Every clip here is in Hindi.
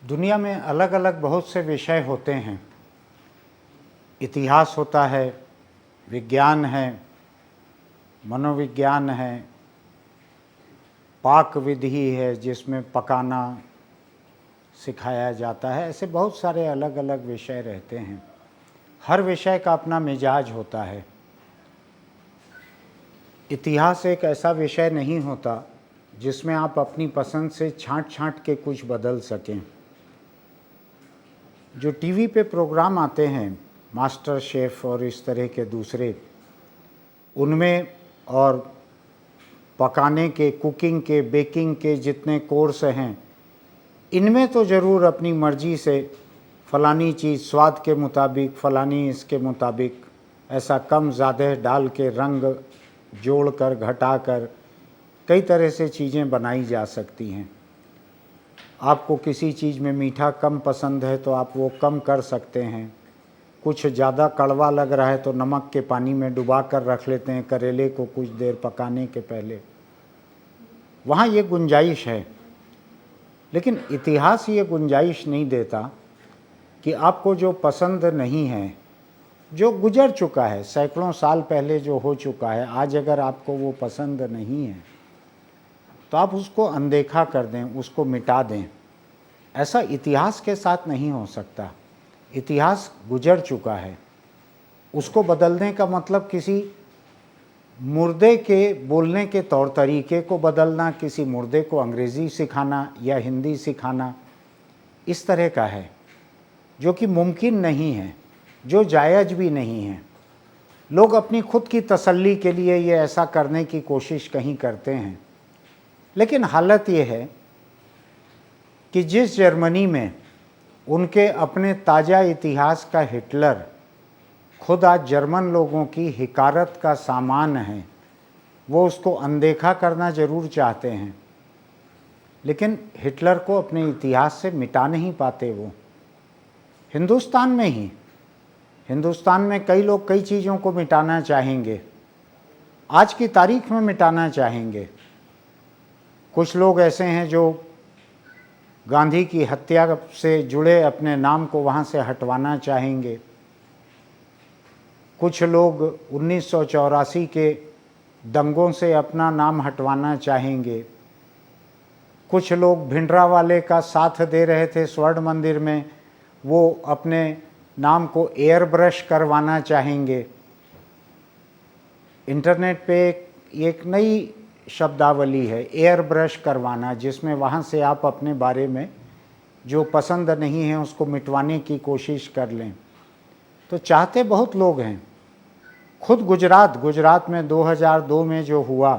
दुनिया में अलग अलग बहुत से विषय होते हैं। इतिहास होता है, विज्ञान है, मनोविज्ञान है, पाक विधि है जिसमें पकाना सिखाया जाता है। ऐसे बहुत सारे अलग अलग विषय रहते हैं। हर विषय का अपना मिजाज होता है। इतिहास एक ऐसा विषय नहीं होता जिसमें आप अपनी पसंद से छांट छांट के कुछ बदल सकें। जो टीवी पे प्रोग्राम आते हैं, मास्टर शेफ़ और इस तरह के दूसरे, उनमें और पकाने के, कुकिंग के, बेकिंग के जितने कोर्स हैं, इनमें तो ज़रूर अपनी मर्ज़ी से फ़लानी चीज़ स्वाद के मुताबिक, फ़लानी इसके मुताबिक ऐसा कम ज़्यादा डाल के रंग जोड़ कर घटा कर कई तरह से चीज़ें बनाई जा सकती हैं। आपको किसी चीज़ में मीठा कम पसंद है तो आप वो कम कर सकते हैं। कुछ ज़्यादा कड़वा लग रहा है तो नमक के पानी में डुबा कर रख लेते हैं करेले को कुछ देर पकाने के पहले। वहाँ ये गुंजाइश है। लेकिन इतिहास ये गुंजाइश नहीं देता कि आपको जो पसंद नहीं है, जो गुजर चुका है, सैकड़ों साल पहले जो हो चुका है, आज अगर आपको वो पसंद नहीं है तो आप उसको अनदेखा कर दें, उसको मिटा दें। ऐसा इतिहास के साथ नहीं हो सकता। इतिहास गुजर चुका है, उसको बदलने का मतलब किसी मुर्दे के बोलने के तौर तरीके को बदलना, किसी मुर्दे को अंग्रेज़ी सिखाना या हिंदी सिखाना, इस तरह का है जो कि मुमकिन नहीं है, जो जायज़ भी नहीं है। लोग अपनी खुद की तसल्ली के लिए ये ऐसा करने की कोशिश कहीं करते हैं, लेकिन हालत ये है कि जिस जर्मनी में उनके अपने ताज़ा इतिहास का हिटलर खुद आज जर्मन लोगों की हिकारत का सामान है, वो उसको अनदेखा करना ज़रूर चाहते हैं, लेकिन हिटलर को अपने इतिहास से मिटा नहीं पाते। वो हिंदुस्तान में ही, हिंदुस्तान में कई लोग कई चीज़ों को मिटाना चाहेंगे, आज की तारीख में मिटाना चाहेंगे। कुछ लोग ऐसे हैं जो गांधी की हत्या से जुड़े अपने नाम को वहाँ से हटवाना चाहेंगे। कुछ लोग 1984 के दंगों से अपना नाम हटवाना चाहेंगे। कुछ लोग भिंडरावाले का साथ दे रहे थे स्वर्ण मंदिर में, वो अपने नाम को एयर ब्रश करवाना चाहेंगे। इंटरनेट पे एक नई शब्दावली है, एयर ब्रश करवाना, जिसमें वहाँ से आप अपने बारे में जो पसंद नहीं है उसको मिटवाने की कोशिश कर लें। तो चाहते बहुत लोग हैं। खुद गुजरात में 2002 में जो हुआ,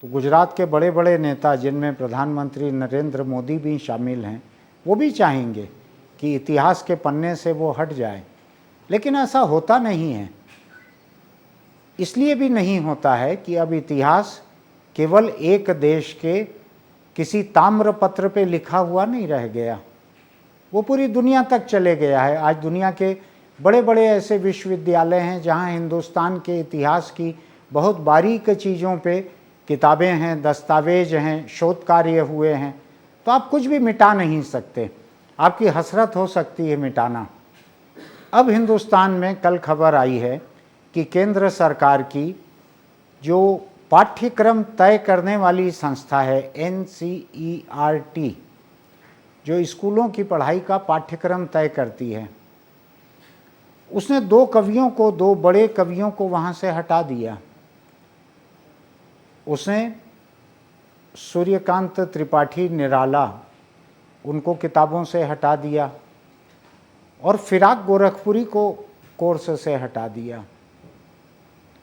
तो गुजरात के बड़े बड़े नेता, जिनमें प्रधानमंत्री नरेंद्र मोदी भी शामिल हैं, वो भी चाहेंगे कि इतिहास के पन्ने से वो हट जाए, लेकिन ऐसा होता नहीं है। इसलिए भी नहीं होता है कि अब इतिहास केवल एक देश के किसी ताम्रपत्र पे लिखा हुआ नहीं रह गया, वो पूरी दुनिया तक चले गया है। आज दुनिया के बड़े बड़े ऐसे विश्वविद्यालय हैं जहां हिंदुस्तान के इतिहास की बहुत बारीक चीज़ों पे किताबें हैं, दस्तावेज हैं, शोध कार्य हुए हैं। तो आप कुछ भी मिटा नहीं सकते, आपकी हसरत हो सकती है मिटाना। अब हिंदुस्तान में कल खबर आई है कि केंद्र सरकार की जो पाठ्यक्रम तय करने वाली संस्था है, NCERT, जो स्कूलों की पढ़ाई का पाठ्यक्रम तय करती है, उसने दो बड़े कवियों को वहाँ से हटा दिया। उसने सूर्यकांत त्रिपाठी निराला, उनको किताबों से हटा दिया और फिराक गोरखपुरी को कोर्स से हटा दिया।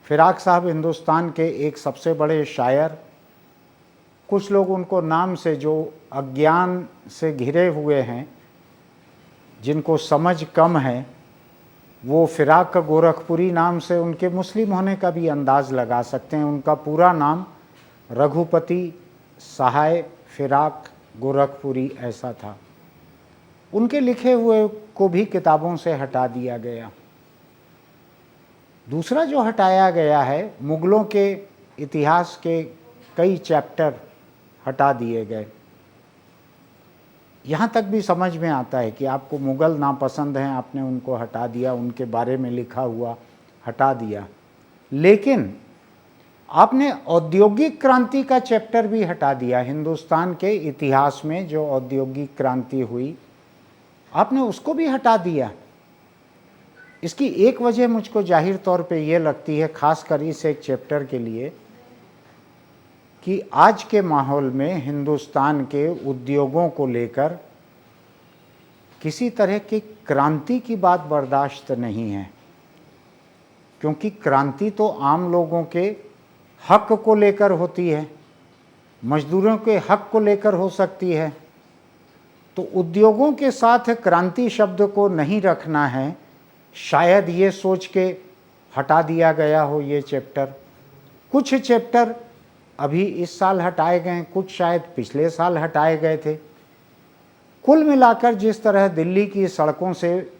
फिराक साहब हिंदुस्तान के एक सबसे बड़े शायर, कुछ लोग उनको नाम से, जो अज्ञान से घिरे हुए हैं, जिनको समझ कम है, वो फिराक गोरखपुरी नाम से उनके मुस्लिम होने का भी अंदाज़ लगा सकते हैं। उनका पूरा नाम रघुपति सहाय फिराक गोरखपुरी ऐसा था। उनके लिखे हुए को भी किताबों से हटा दिया गया। दूसरा जो हटाया गया है, मुग़लों के इतिहास के कई चैप्टर हटा दिए गए। यहाँ तक भी समझ में आता है कि आपको मुग़ल नापसंद हैं, आपने उनको हटा दिया, उनके बारे में लिखा हुआ हटा दिया, लेकिन आपने औद्योगिक क्रांति का चैप्टर भी हटा दिया। हिंदुस्तान के इतिहास में जो औद्योगिक क्रांति हुई, आपने उसको भी हटा दिया। इसकी एक वजह मुझको जाहिर तौर पे ये लगती है, खासकर इस एक चैप्टर के लिए, कि आज के माहौल में हिंदुस्तान के उद्योगों को लेकर किसी तरह की क्रांति की बात बर्दाश्त नहीं है, क्योंकि क्रांति तो आम लोगों के हक को लेकर होती है, मजदूरों के हक को लेकर हो सकती है। तो उद्योगों के साथ क्रांति शब्द को नहीं रखना है, शायद ये सोच के हटा दिया गया हो ये चैप्टर। कुछ चैप्टर अभी इस साल हटाए गए, कुछ शायद पिछले साल हटाए गए थे। कुल मिलाकर जिस तरह दिल्ली की सड़कों से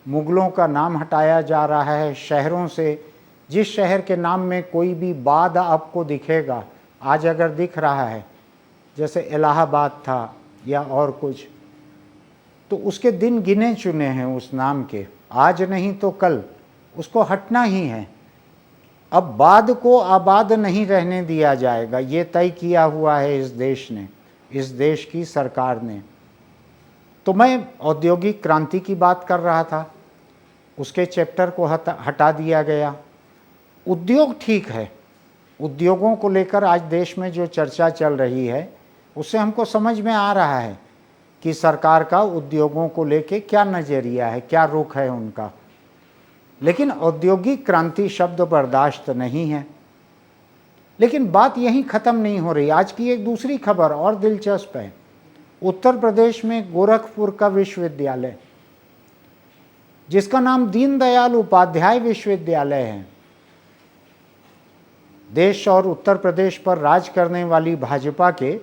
मुग़लों का नाम हटाया जा रहा है, शहरों से जिस शहर के नाम में कोई भी बाद आपको दिखेगा, आज अगर दिख रहा है, जैसे इलाहाबाद था या और कुछ, तो उसके दिन गिने चुने हैं उस नाम के, आज नहीं तो कल उसको हटना ही है। अब बाद को आबाद नहीं रहने दिया जाएगा, ये तय किया हुआ है इस देश ने, इस देश की सरकार ने। तो मैं औद्योगिक क्रांति की बात कर रहा था, उसके चैप्टर को हटा दिया गया। उद्योग ठीक है, उद्योगों को लेकर आज देश में जो चर्चा चल रही है, उससे हमको समझ में आ रहा है कि सरकार का उद्योगों को लेके क्या नज़रिया है, क्या रुख है उनका। लेकिन औद्योगिक क्रांति शब्द बर्दाश्त नहीं है। लेकिन बात यहीं ख़त्म नहीं हो रही। आज की एक दूसरी खबर और दिलचस्प है। उत्तर प्रदेश में गोरखपुर का विश्वविद्यालय, जिसका नाम दीनदयाल उपाध्याय विश्वविद्यालय है, देश और उत्तर प्रदेश पर राज करने वाली भाजपा के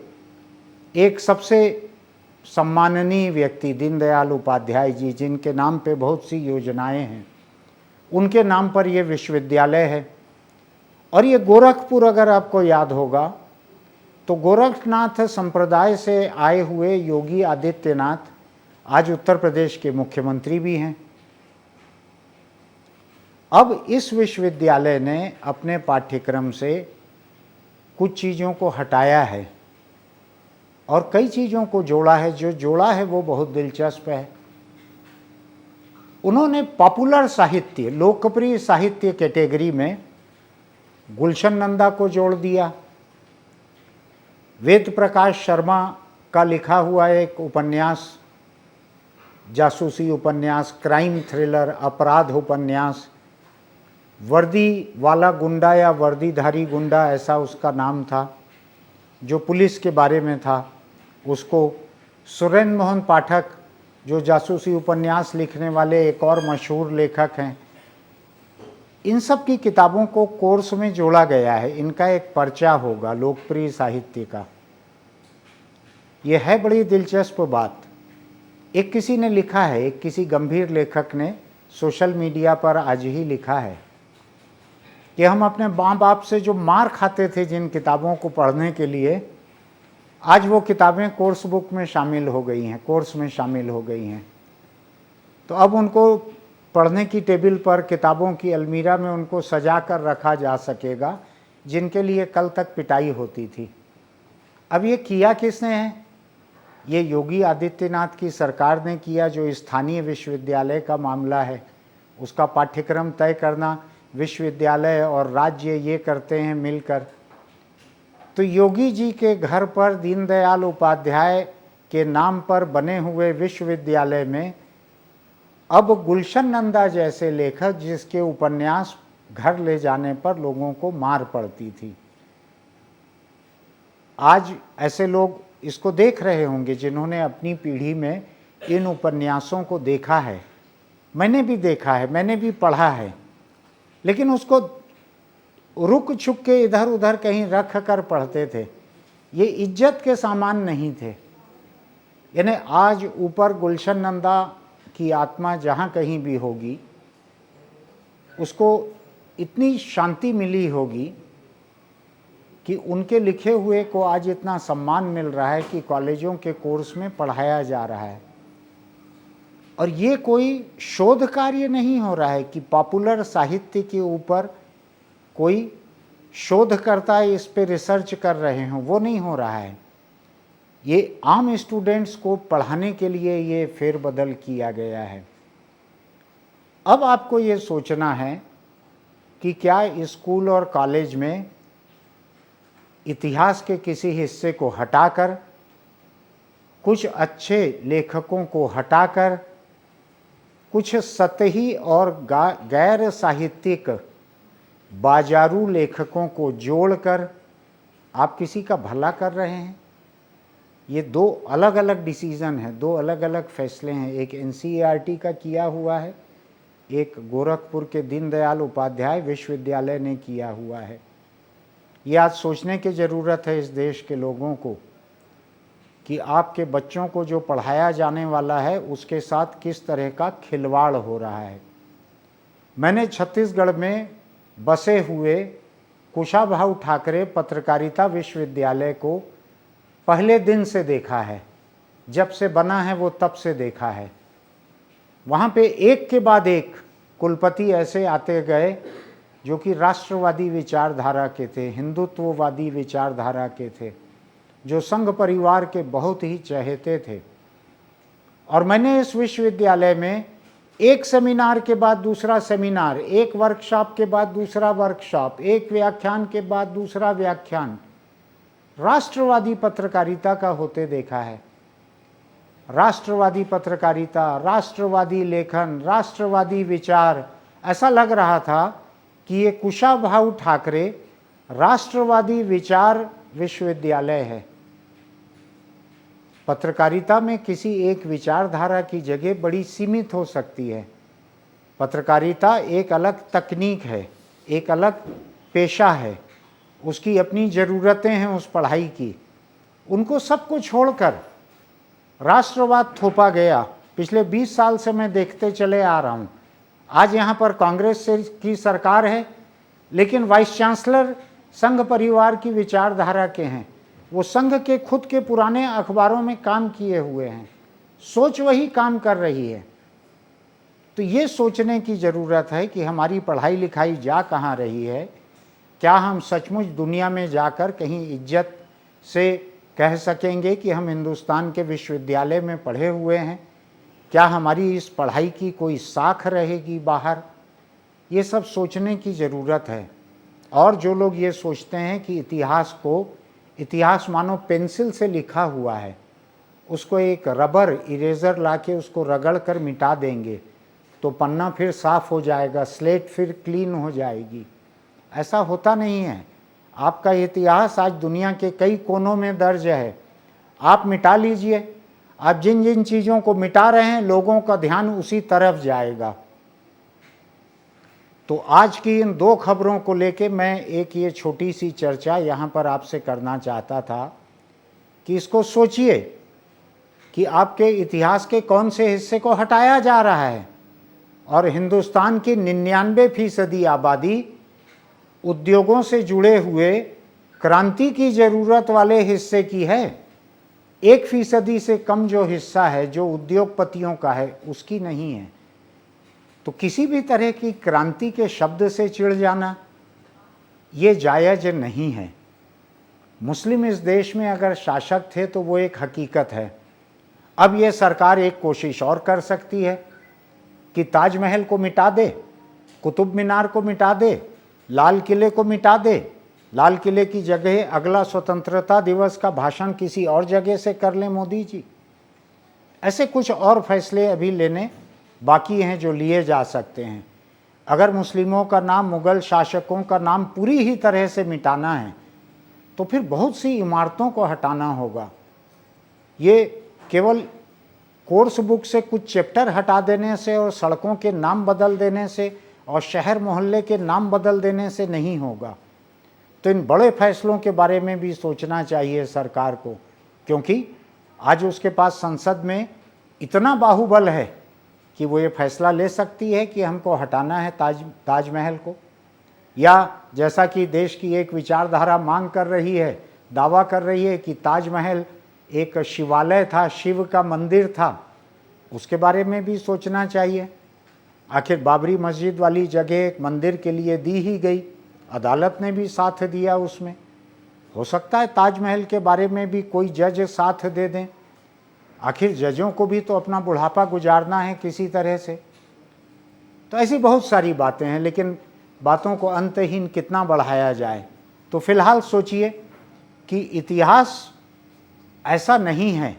एक सबसे सम्माननीय व्यक्ति दीनदयाल उपाध्याय जी, जिनके नाम पे बहुत सी योजनाएं हैं, उनके नाम पर यह विश्वविद्यालय है। और ये गोरखपुर, अगर आपको याद होगा, तो गोरखनाथ संप्रदाय से आए हुए योगी आदित्यनाथ आज उत्तर प्रदेश के मुख्यमंत्री भी हैं। अब इस विश्वविद्यालय ने अपने पाठ्यक्रम से कुछ चीज़ों को हटाया है और कई चीज़ों को जोड़ा है। जो जोड़ा है वो बहुत दिलचस्प है। उन्होंने पॉपुलर साहित्य, लोकप्रिय साहित्य कैटेगरी में गुलशन नंदा को जोड़ दिया। वेद प्रकाश शर्मा का लिखा हुआ एक उपन्यास, जासूसी उपन्यास, क्राइम थ्रिलर, अपराध उपन्यास, वर्दी वाला गुंडा या वर्दीधारी गुंडा, ऐसा उसका नाम था, जो पुलिस के बारे में था, उसको सुरेंद्र मोहन पाठक, जो जासूसी उपन्यास लिखने वाले एक और मशहूर लेखक हैं, इन सब की किताबों को कोर्स में जोड़ा गया है। इनका एक पर्चा होगा लोकप्रिय साहित्य का। यह है बड़ी दिलचस्प बात। एक किसी ने लिखा है, एक किसी गंभीर लेखक ने सोशल मीडिया पर आज ही लिखा है कि हम अपने माँ बाप से जो मार खाते थे जिन किताबों को पढ़ने के लिए, आज वो किताबें कोर्स बुक में शामिल हो गई हैं, कोर्स में शामिल हो गई हैं। तो अब उनको पढ़ने की टेबल पर, किताबों की अलमीरा में उनको सजा कर रखा जा सकेगा, जिनके लिए कल तक पिटाई होती थी। अब ये किया किसने है? ये योगी आदित्यनाथ की सरकार ने किया। जो स्थानीय विश्वविद्यालय का मामला है, उसका पाठ्यक्रम तय करना विश्वविद्यालय और राज्य ये करते हैं मिलकर। तो योगी जी के घर पर दीनदयाल उपाध्याय के नाम पर बने हुए विश्वविद्यालय में अब गुलशन नंदा जैसे लेखक, जिसके उपन्यास घर ले जाने पर लोगों को मार पड़ती थी, आज ऐसे लोग इसको देख रहे होंगे जिन्होंने अपनी पीढ़ी में इन उपन्यासों को देखा है। मैंने भी देखा है, मैंने भी पढ़ा है, लेकिन उसको रुक छुक के इधर उधर कहीं रख कर पढ़ते थे। ये इज्जत के सामान नहीं थे। यानी आज ऊपर गुलशन नंदा की आत्मा जहाँ कहीं भी होगी, उसको इतनी शांति मिली होगी कि उनके लिखे हुए को आज इतना सम्मान मिल रहा है कि कॉलेजों के कोर्स में पढ़ाया जा रहा है। और ये कोई शोध कार्य नहीं हो रहा है कि पॉपुलर साहित्य के ऊपर कोई शोधकर्ता इस पे रिसर्च कर रहे हों, वो नहीं हो रहा है। ये आम स्टूडेंट्स को पढ़ाने के लिए ये फेरबदल किया गया है। अब आपको ये सोचना है कि क्या स्कूल और कॉलेज में इतिहास के किसी हिस्से को हटाकर, कुछ अच्छे लेखकों को हटाकर, कुछ सतही और गैर साहित्यिक बाजारू लेखकों को जोड़कर आप किसी का भला कर रहे हैं? ये दो अलग अलग डिसीज़न हैं, दो अलग अलग फैसले हैं। एक एनसीईआरटी का किया हुआ है, एक गोरखपुर के दीनदयाल उपाध्याय विश्वविद्यालय ने किया हुआ है। ये आज सोचने की ज़रूरत है इस देश के लोगों को कि आपके बच्चों को जो पढ़ाया जाने वाला है उसके साथ किस तरह का खिलवाड़ हो रहा है। मैंने छत्तीसगढ़ में बसे हुए कुशाभाऊ ठाकरे पत्रकारिता विश्वविद्यालय को पहले दिन से देखा है, जब से बना है वो तब से देखा है। वहाँ पे एक के बाद एक कुलपति ऐसे आते गए जो कि राष्ट्रवादी विचारधारा के थे, हिंदुत्ववादी विचारधारा के थे, जो संघ परिवार के बहुत ही चहेते थे। और मैंने इस विश्वविद्यालय में एक सेमिनार के बाद दूसरा सेमिनार, एक वर्कशॉप के बाद दूसरा वर्कशॉप, एक व्याख्यान के बाद दूसरा व्याख्यान राष्ट्रवादी पत्रकारिता का होते देखा है। राष्ट्रवादी पत्रकारिता, राष्ट्रवादी लेखन, राष्ट्रवादी विचार, ऐसा लग रहा था कि ये कुशाभाऊ ठाकरे राष्ट्रवादी विचार विश्वविद्यालय है। पत्रकारिता में किसी एक विचारधारा की जगह बड़ी सीमित हो सकती है। पत्रकारिता एक अलग तकनीक है, एक अलग पेशा है, उसकी अपनी ज़रूरतें हैं उस पढ़ाई की। उनको सबको छोड़कर राष्ट्रवाद थोपा गया। पिछले 20 साल से मैं देखते चले आ रहा हूँ। आज यहाँ पर कांग्रेस की सरकार है, लेकिन वाइस चांसलर संघ परिवार की विचारधारा के हैं। वो संघ के खुद के पुराने अखबारों में काम किए हुए हैं, सोच वही काम कर रही है। तो ये सोचने की ज़रूरत है कि हमारी पढ़ाई लिखाई जा कहाँ रही है। क्या हम सचमुच दुनिया में जाकर कहीं इज्जत से कह सकेंगे कि हम हिंदुस्तान के विश्वविद्यालय में पढ़े हुए हैं? क्या हमारी इस पढ़ाई की कोई साख रहेगी बाहर? ये सब सोचने की ज़रूरत है। और जो लोग ये सोचते हैं कि इतिहास मानो पेंसिल से लिखा हुआ है, उसको एक रबर इरेज़र लाके उसको रगड़ कर मिटा देंगे तो पन्ना फिर साफ़ हो जाएगा, स्लेट फिर क्लीन हो जाएगी, ऐसा होता नहीं है। आपका इतिहास आज दुनिया के कई कोनों में दर्ज है। आप मिटा लीजिए। आप जिन जिन चीज़ों को मिटा रहे हैं, लोगों का ध्यान उसी तरफ जाएगा। तो आज की इन दो खबरों को लेके मैं एक ये छोटी सी चर्चा यहाँ पर आपसे करना चाहता था कि इसको सोचिए कि आपके इतिहास के कौन से हिस्से को हटाया जा रहा है। और हिंदुस्तान की 99% आबादी उद्योगों से जुड़े हुए क्रांति की ज़रूरत वाले हिस्से की है। 1% से कम जो हिस्सा है, जो उद्योगपतियों का है, उसकी नहीं है। तो किसी भी तरह की क्रांति के शब्द से चिढ़ जाना ये जायज़ नहीं है। मुस्लिम इस देश में अगर शासक थे तो वो एक हकीकत है। अब ये सरकार एक कोशिश और कर सकती है कि ताजमहल को मिटा दे, कुतुब मीनार को मिटा दे, लाल किले को मिटा दे। लाल किले की जगह अगला स्वतंत्रता दिवस का भाषण किसी और जगह से कर लें मोदी जी। ऐसे कुछ और फैसले अभी लेने बाकी हैं जो लिए जा सकते हैं। अगर मुस्लिमों का नाम, मुग़ल शासकों का नाम पूरी ही तरह से मिटाना है तो फिर बहुत सी इमारतों को हटाना होगा। ये केवल कोर्स बुक से कुछ चैप्टर हटा देने से और सड़कों के नाम बदल देने से और शहर मोहल्ले के नाम बदल देने से नहीं होगा। तो इन बड़े फैसलों के बारे में भी सोचना चाहिए सरकार को, क्योंकि आज उसके पास संसद में इतना बाहुबल है कि वो ये फैसला ले सकती है कि हमको हटाना है ताजमहल को। या जैसा कि देश की एक विचारधारा मांग कर रही है, दावा कर रही है कि ताजमहल एक शिवालय था, शिव का मंदिर था, उसके बारे में भी सोचना चाहिए। आखिर बाबरी मस्जिद वाली जगह एक मंदिर के लिए दी ही गई, अदालत ने भी साथ दिया उसमें। हो सकता है ताजमहल के बारे में भी कोई जज साथ दे दें। आखिर जजों को भी तो अपना बुढ़ापा गुजारना है किसी तरह से। तो ऐसी बहुत सारी बातें हैं, लेकिन बातों को अंतहीन कितना बढ़ाया जाए। तो फिलहाल सोचिए कि इतिहास ऐसा नहीं है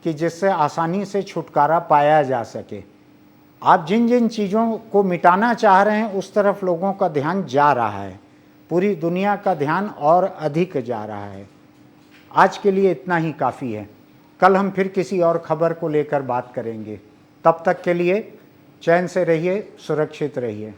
कि जिससे आसानी से छुटकारा पाया जा सके। आप जिन जिन चीज़ों को मिटाना चाह रहे हैं उस तरफ लोगों का ध्यान जा रहा है, पूरी दुनिया का ध्यान और अधिक जा रहा है। आज के लिए इतना ही काफ़ी है। कल हम फिर किसी और खबर को लेकर बात करेंगे। तब तक के लिए चैन से रहिए, सुरक्षित रहिए।